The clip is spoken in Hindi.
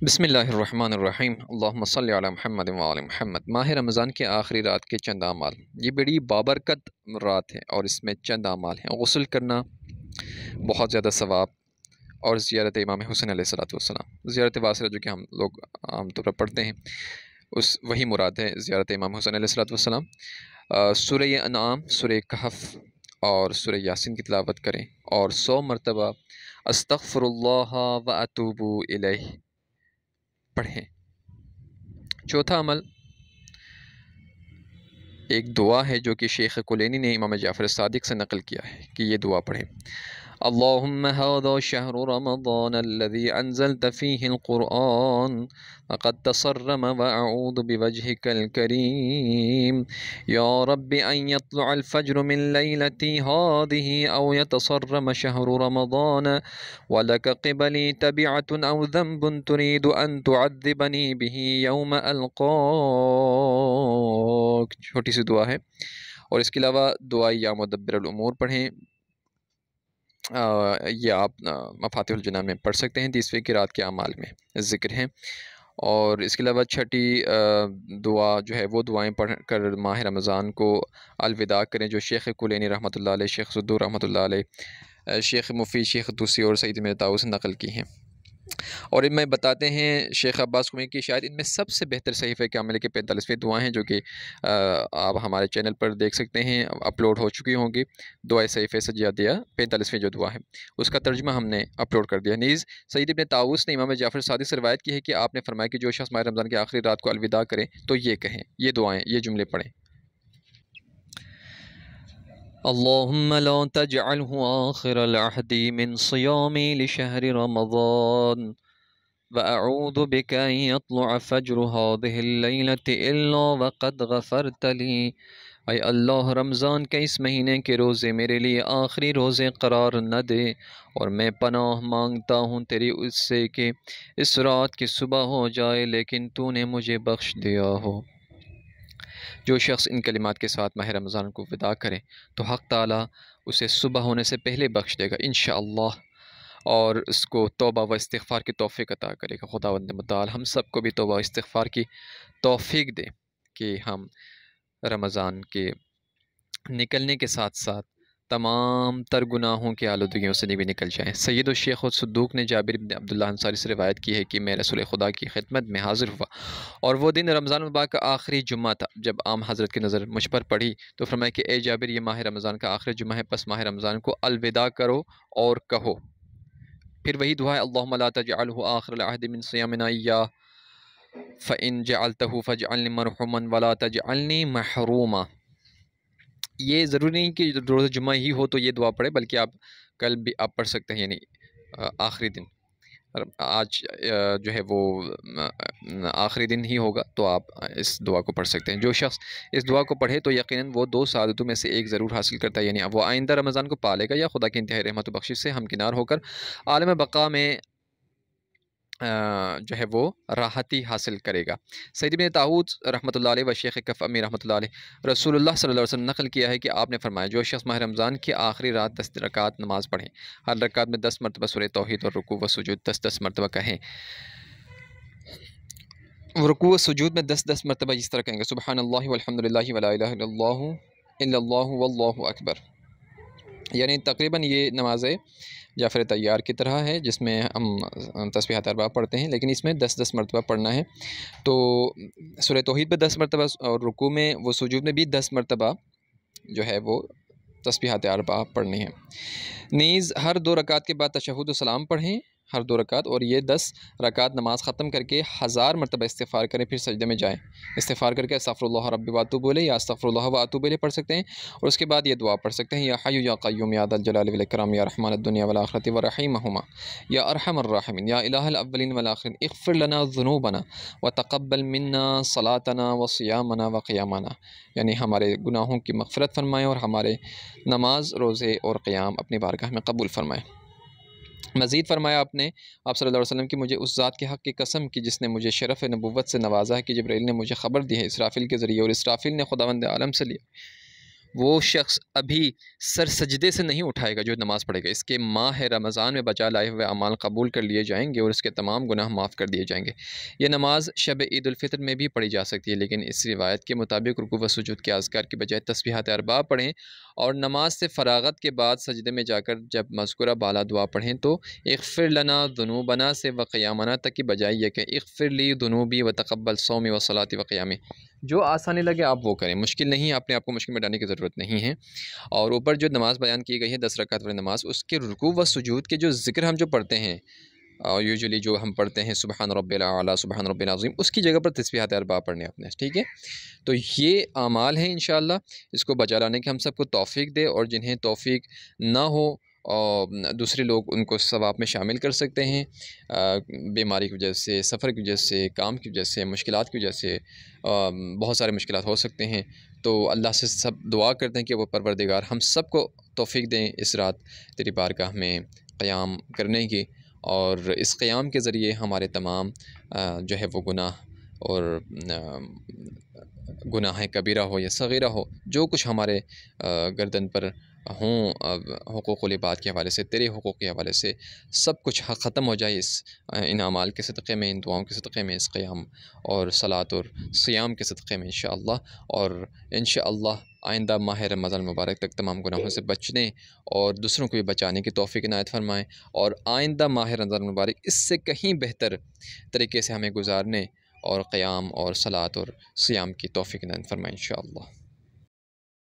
बिस्मिल्लाहिर्रहमानिर्रहीम अल्लाहुम्मा सल्लि अला मुहम्मद व आले मुहम्मद। माह रमज़ान की आखिरी रात के चंद अमाल। ये बड़ी बाबरकत रात है और इसमें चंद अमाल हैं। गुस्ल करना, बहुत ज़्यादा सवाब, और ज़ियारत इमाम हुसैन अलैहिस्सलातु वस्सलाम। ज़ियारत वासिला जो कि हम लोग आमतौर पर पढ़ते हैं, उस वही मुराद है ज़ियारत इमाम हुसैन अलैहिस्सलातु वस्सलाम। सूरह अनआम, सूरह कहफ़ और सूरह यासीन की तिलावत करें और 100 मरतबा अस्तग़फ़िरुल्लाह व अतूबु इलैह पढ़ें। चौथा अमल एक दुआ है जो कि शेख कुलैनी ने इमाम जाफ़र सादिक से नकल किया है कि ये दुआ पढ़ें। अल्लाहुम्मा हाज़ा शहरु रमज़ान अल्लज़ी अंज़लत फ़ीहिल क़ुरआन फ़क़द तसर्रम व अऊज़ु बिवजहिकल करीम या रब्बि अन यत्लुअल फ़ज्रु मिन लैलती हाज़िही औ यतसर्रम शहरु रमज़ान व लक क़िबली तबिअतुन औ ज़ंबुन तुरीदु अन तुअज़्ज़िबनी बिही यौम अल्क़ाक। छोटी सी दुआ है। और इसके अलावा दुआ या मुदब्बिरुल उमूर पढ़ें। ये आप मफ़ातिहुल जनान में पढ़ सकते हैं। 30वीं की रात के अमाल में ज़िक्र है। और इसके अलावा छठी दुआ जो है वो दुआएं पढ़ कर माह रमज़ान को अलविदा करें, जो शेख कुलैनी रहमतुल्लाह अलैह, शेख सुद्दूर रहमतुल्लाह अलैह, शेख मुफ़ीद, शेख तुसी और सईद इब्न ताऊस से नकल की हैं। और इनमें बताते हैं शेख अब्बास कुमी कि शायद इनमें सबसे बेहतर सहीफ़े कामिल की 45वीं दुआएं हैं, जो कि आप हमारे चैनल पर देख सकते हैं, अपलोड हो चुकी होंगी। दुआ सहीफ़े सज्जादिया 45वीं जो दुआ है उसका तर्जुमा हमने अपलोड कर दिया। नीज़ सईद इब्न ताऊस ने इमाम जाफ़र सादिक से रिवायत की है कि आपने फरमाया कि जो शख्स माह रमज़ान की आखिरी रात को अलविदा करें तो ये कहें, ये दुआएँ, ये जुमले पढ़ें। अल्लाहुम्मा ला तजअलहु आखिरल अहदी मिन सियामी लिशहरि रमज़ान व अऊज़ु बिका अन यत्लुअ फ़ज्रु हाज़िहिल लैलति इल्ला वक़द गफ़रत ली। ऐ अल्लाह, रमज़ान के इस महीने के रोज़े मेरे लिए आखिरी रोज़े करार न दे, और मैं पनाह मांगता हूँ तेरी उससे कि इस रात की सुबह हो जाए लेकिन तूने मुझे बख्श दिया हो। जो शख्स इन कलिमात के साथ माह रमज़ान को विदा करे तो हक़ ताला उसे सुबह होने से पहले बख्श देगा इंशाअल्लाह, और उसको तौबा व इस्तिग़फ़ार की तौफ़ीक़ अता करेगा। खुदावंद मुताल हम सब को भी तौबा व इस्तिग़फ़ार की तौफ़ीक़ दे कि हम रमज़ान के निकलने के साथ साथ तमाम तर गुनाहों की आलूदगियों से भी निकल जाएँ। सैयद शेख सद्दूक ने जाबिर इब्न अब्दुल्लाह अंसारी से रिवायत की है कि मैं रसूल खुदा की खिदमत में हाज़िर हुआ और वो दिन रमज़ान मुबारक का आखिरी जुम्मा था। जब आम हज़रत की नज़र मुझ पर पड़ी तो फरमाया कि ए जाबिर, ये माह रमज़ान का आखिरी जुम्मा है, बस माह रमज़ान को अलविदा करो और कहो। फिर वही दुआ है, अल्लाहुम्मा ला तजअलहु आखिरल अहद मिन सियामिना इय्याह फ़इन जअलतहु फ़जअलनी मरहुमन वला तजअलनी महरूमा। ये ज़रूरी नहीं कि रोज़ जुम्मा ही हो तो ये दुआ पढ़े, बल्कि आप कल भी आप पढ़ सकते हैं, यानी आखिरी दिन। आज जो है वो आखिरी दिन ही होगा तो आप इस दुआ को पढ़ सकते हैं। जो शख्स इस दुआ को पढ़े तो यकीनन वो 2 सआदतों में से एक ज़रूर हासिल करता है, यानी वो आइंदा रमज़ान को पालेगा या खुदा की इंतहाई रहमत व बख्शिश से हमकिनार होकर आलम बक़ा में जो है वो राहती हासिल करेगा। सईद इब्न ताऊस रहमतुल्लाह अलैह व शेख कफ़ अमी रहमतुल्लाह अलैह रसूलुल्लाह सल्लल्लाहु अलैहि वसल्लम नकल किया है कि आपने फरमाया, जो शख्स माह रमज़ान की आखिरी रात 10 रकात नमाज़ पढ़े, हर रकात में 10 मरतबा सूरह तौहीद और रुकू व सुजूद 10-10 मरतबा कहें। रुकू व सुजूद में 10-10 मरतबा इस तरह कहेंगे, सुबहानल्लाहि वल्हम्दुलिल्लाहि वला इलाहा इल्लल्लाहु वल्लाहु अकबर। यानी तकरीबन ये नमाज़ जाफ़र तैयार की तरह है, जिसमें हम तस्बीहात अरबा पढ़ते हैं, लेकिन इसमें 10-10 मरतबा पढ़ना है। तो सूरह तौहीद पे 10 मरतबा और रुकू में वो सुजूद में भी 10 मरतबा जो है वो तस्बीहात अरबा पढ़नी है। नीज़ हर 2 रकात के बाद तशहुद व सलाम पढ़ें, हर 2 रकात, और ये 10 रकात नमाज़ ख़त्म करके 1000 मरतबा इस्तिग़फ़ार करें, फिर सजदे में जाएँ। इस्तिग़फ़ार करके अस्तग़फ़िरुल्लाह रब्बी व अतूबु इलैह या अस्तग़फ़िरुल्लाह व अतूबु इलैह पढ़ सकते हैं। और उसके बाद ये दुआ पढ़ सकते हैं, या हय्यु या क़य्यूम या ज़ल जलाली वल इकराम या रहमान दुनिया वल आखिरति व रहीमहुमा या अरहमर राहिमीन या इलाहल अव्वलीन वल आखिरीन इग़फ़िर लना ज़ुनूबना व तक़ब्बल मिन्ना सलातना व सियामना व क़ियामना। यानी हमारे गुनाहों की मग़फ़िरत फ़रमाएँ और हमारे नमाज, रोज़े और क़ियाम अपनी बारगाह में कबूल फ़रमाएँ। मज़ीद फ़रमाया आपने, आप सल्लल्लाहु अलैहि वसल्लम की, मुझे उस ज़ात के हक़ की कसम की जिसने मुझे शरफ़ नबुव्वत से नवाज़ा है कि जिब्राइल ने मुझे ख़बर दी है इसराफ़िल के ज़रिए, और इसराफ़िल ने खुदावंद आलम से लिया, वो शख्स अभी सर सजदे से नहीं उठाएगा जो नमाज़ पढ़ेगा। इसके माह रमज़ान में बचा लाए हुए अमाल कबूल कर लिए जाएंगे और इसके तमाम गुनाह माफ़ कर दिए जाएंगे। ये नमाज़ शब ईद उल फितर में भी पढ़ी जा सकती है, लेकिन इस रिवायत के मुताबिक रुकू व सुजूद के अज़कार की बजाय तस्बीहात अरबा पढ़ें और नमाज से फ़रागत के बाद सजदे में जाकर जब मज़कूरा बाला दुआ पढ़ें तो इग़फ़िर लना दुनूबना से व क़ियामना तक की बजाय यह कि इग़फ़िर ली दुनूबी व तक़ब्बल सौमी व सलाती व क़ियामी। जो आसानी लगे आप वो करें, मुश्किल नहीं है, अपने आप को मुश्किल में डालने की ज़रूरत नहीं है। और ऊपर जो नमाज़ बयान की गई है 10 रकात वाली नमाज़, उसके रुकू व सुजूद के जो ज़िक्र हम जो पढ़ते हैं और यूजुअली जो हम पढ़ते हैं सुबहान रब्बिल आला, सुबहान रब्बिल अज़ीम, उसकी जगह पर तस्बीहात अरबा पढ़ने अपने, ठीक है। तो ये अमाल हैं इंशाअल्लाह, इसको बजा लाने की हम सबको तौफ़ीक दे, और जिन्हें तौफ़ीक ना हो और दूसरे लोग उनको सवाब में शामिल कर सकते हैं। बीमारी की वजह से, सफ़र की वजह से, काम की वजह से, मुश्किलात की वजह से बहुत सारे मुश्किलात हो सकते हैं। तो अल्लाह से सब दुआ करते हैं कि वो परवरदिगार हम सबको तौफ़ीक दें इस रात तेरी बारगाह में क़याम करने की, और इस क़याम के ज़रिए हमारे तमाम जो है वो गुनाह और गुनाह कबीरा हो या सग़ीरा हो, जो कुछ हमारे गर्दन पर हों हुकूक़ुल इबाद के हवाले से, तेरे हुकूक़ के हवाले से, सब कुछ ख़त्म हो जाए इस इन अमाल के सदक़े में, इन दुआओं के सदक़े में, इस क़याम और सलात और सियाम के सदक़े में इंशाअल्लाह। और इंशाअल्लाह आइंदा माह रमज़ान मुबारक तक तमाम गुनाहों से बचने और दूसरों को भी बचाने की तौफ़ीक इनायत फ़रमाएँ, और आइंदा माह रमज़ान मुबारक इससे कहीं बेहतर तरीके से हमें गुज़ारने और क़याम और सलात और सियाम की तौफ़ीक इनायत फ़रमाएँ इंशाअल्लाह।